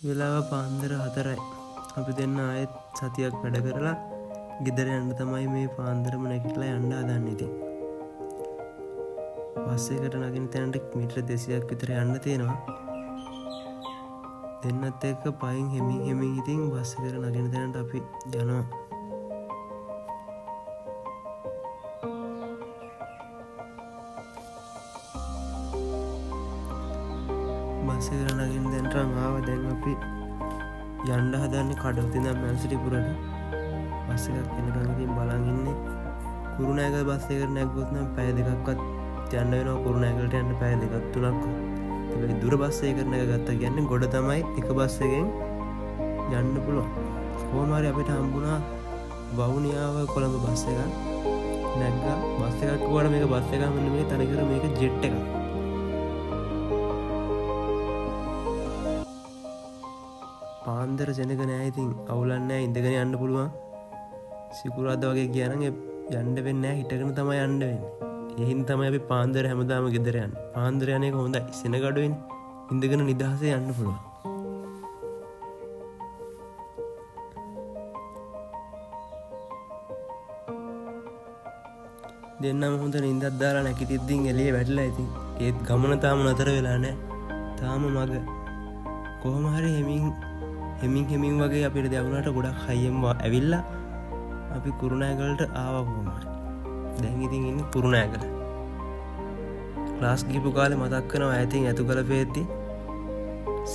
වෙලාව පාන්දර 4යි. අපි දෙන්න ආයෙත් සතියක් වැඩ කරලා ගෙදර යන්න තමයි මේ පාන්දරම නැගිටලා යන්න හදන්නේ. ඉතින් බස් එකට නගින තැනට මීටර 200ක් විතර යන්න තියෙනවා. දෙන්නත් එක්ක පයින් හෙමින් ඉතින් බස් එකට නගින තැනට අපි යනවා. බස් එකට නගින තැනට ආව. දැන් අපි යන්න හදන්නේ කඩවත ඉඳන් මැල්සිටිපුරට. බස් එකක් එනකන් ඉතින් බලන් ඉන්නේ. කුරුණෑගල බස් එකට නැග්ගොත් නම් පැය දෙකක්වත් යන්න වෙනවා. කුරුණෑගලට යන්න පැය දෙකක් තුනක්. හැබැයි දුර බස් එකකට නැගගත්තා කියන්නේ ගොඩ තමයි එක බස් එකෙන් යන්න පුළුවන්. කොහොම හරි අපිට හම්බුණා වවුනියාව කොළඹ බස් එකක්. නැග්ගා. බස් එකක් ගිහුවාට මේක බස් එකක් නෙමෙයි තනිකර මේක ජෙට් එකක්. පාන්දර සෙනග නෑ. ඉතින් අවුලක් නෑ. ඉඳගෙන යන්න පුළුවන්. සිකුරාදා වගේ ගියා නම් යන්න වෙන්නේ නෑ. හිටගෙන තමයි යන්න වෙන්නේ. ඒ හින්දා තමයි අපි පාන්දර හැමදාම ගෙදර යන්නේ. පාන්දර යන එක හොඳයි. සෙනග අඩුවෙන්නේ. ඉඳගෙන නිදහසේ යන්න පුළුවන්. දෙන්නම හොඳ නිින්දක් දාලා නැගිටිද්දින් එළිය වැටලා. ඉතින් ඒත් ගමන තාම නතර වෙලා නෑ. තාම මග කොහොම හරි හෙමින් වගේ අපිට දැවුණාට ගොඩක් හයියෙන් ඇවිල්ලා අපි කුරුණෑගලට ආවා. කොහොම හරි දැන් ඉතින් ඉන්නේ කුරුණෑගල. ක්ලාස් ගිහපු කාලේ මතක් වෙනවා. ඉතින් ඇතු කළ පෙද්දි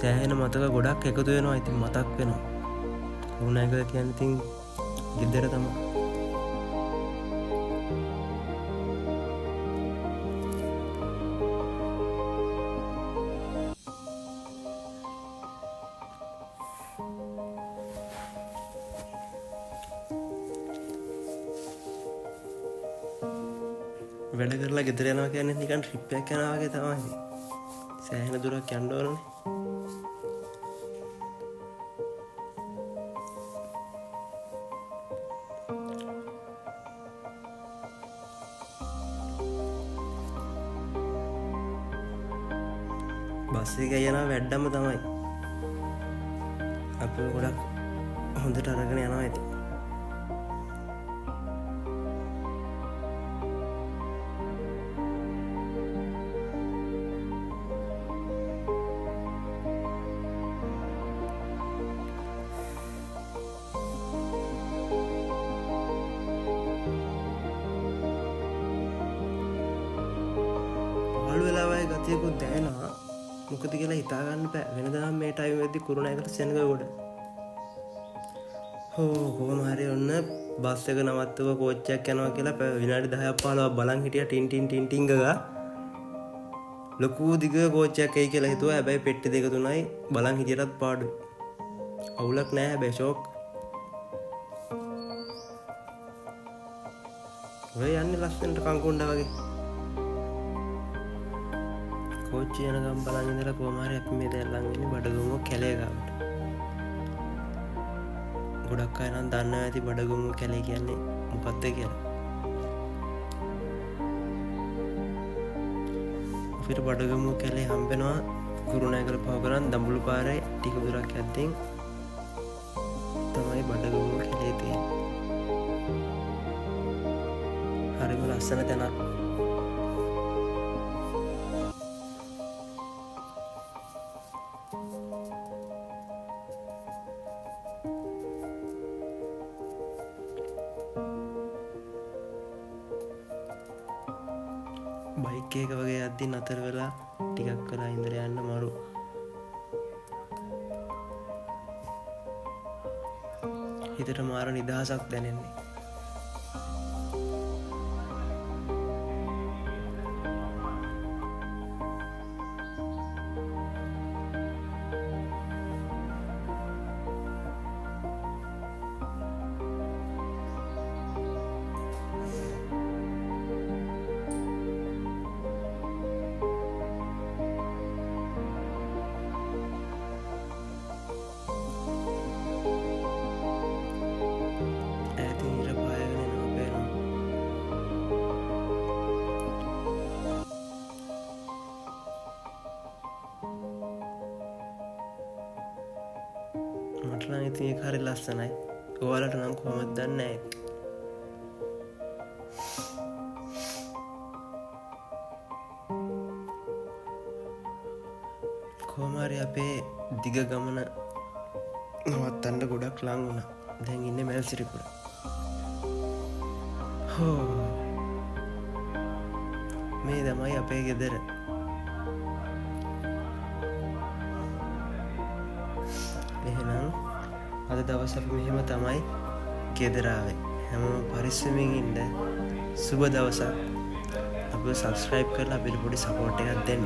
සෑහෙන මතක ගොඩක් එකතු වෙනවා. ඉතින් මතක් වෙනවා. කුරුණෑගල කියන්නේ ඉතින් ගෙදර තමයි. වැඩ කරලා ගෙදර යනවා කියන්නේ නිකන් ට්‍රිප් එකක් යනවා වගේ තමයි. සෑහෙන දුරක් යන්න ඕනනේ. බස් එකේ යනවා වැඩම තමයි. අපි ගොඩක් හොඳට අරගෙන යනවා ඉතින්. වෙලාවයි ගතියකුත් දැනෙනවා. මොකද කියලා හිතා ගන්න බෑ. වෙනදා මේ ටයිම් වෙද්දි කුරුණෑගල සෙනග ගොඩ. කොහොම හරි ඔන්න බස් එක නවත්තව කෝච්චියක් යනවා කියලා විනාඩි 10ක් 15ක් බලන් හිටියා. ටින් ගා ලොකු දිග කෝච්චියක් එයි කියලා හිතුවා. හැබැයි පෙට්ටි දෙක තුනයි බලන් හිටියටත් පාඩුයි. අවුලක් නෑ. හැබැයි ෂෝක්. ඔය යන්නේ ලස්සනට කංකුණ්ඩා වගේ. කෝච්චිය යනකම් බලන් ඉඳලා කොහොම හරි අපි මේ දැන් ළඟ ඉන්නේ බඩගමුව කැලේ ගාවට. ගොඩක් අය නම් දන්නවා ඇති බඩගමුව කැලේ කියන්නේ මොකක්ද කියලා. අපිට බඩගමුව කැලේ හම්බෙනවා කුරුණෑගල පහු කරන් දඹුලු පාරේ ටික දුරක් යද්දී තමයි බඩගමුව කැලේ තියෙන්නේ. හරිම ලස්සන තැනක්. බයික් එක වගේ යද්දී නතර වෙලා ටිකක් වෙලා ඉඳලා යන්න මරු. හිතට මාර නිදහසක් දැනෙන්නේ. මටනම් ඉතින් ඒක හරි ලස්සනයි. ඔයාලට නම් කොහොමද දන්නේ නැහැ. කොහොම හරි අපේ දිග ගමන නවත්තන්න ගොඩක් ලං වුණා. දැන් ඉන්නේ මැල්සිරිපුර. මේ තමයි අපේ ගෙදර. එහෙනම් අද දවස් අපි මෙහෙම තමයි ගෙදර ආවේ. හැමෝම පරිස්සමෙන් ඉන්න. සුබ දවසක්. අපිව සබ්ස්ක්‍රයිබ් කරලා අපිට පොඩි සපෝට් එකක් දෙන්න.